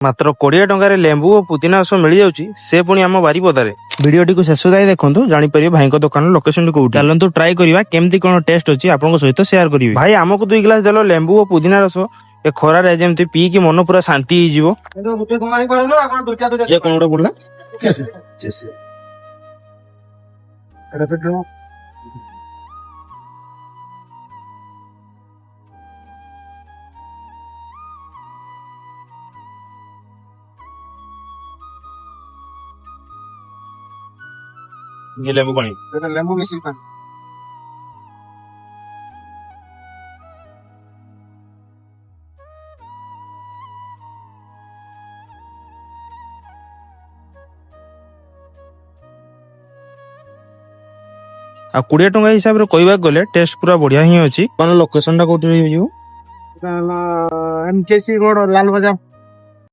मात्र 20 टंकार लेंबू और पुदीना रस मिल जाउची से पुणी आम बारिपदारे। वीडियोटी को शेष जाए देखंतु जानि परिबे भाई को दुकान लोकेशन कोउठी। चलंतु ट्राई करिवा केमती कोन टेस्ट अछि आपन सहित शेयर करिवे। भाई हमको 2 गिलास देलो लेंबू और पुदीना रस ए खरा रे जेमती पी की मन पूरा शांति ही जीवो। गुटे कुमारी करलो आपन दुटा ये कोन गोटे बोलला चेस रिपीट करो। ये लेंबू पानी लेंबू मिश्री पानी आ 20 टंका हिसाब रे कहबा गले टेस्ट पूरा बढ़िया ही अछि। कोन लोकेशन टा कोठी रहइयो एमकेसी रोड लाल बाजार।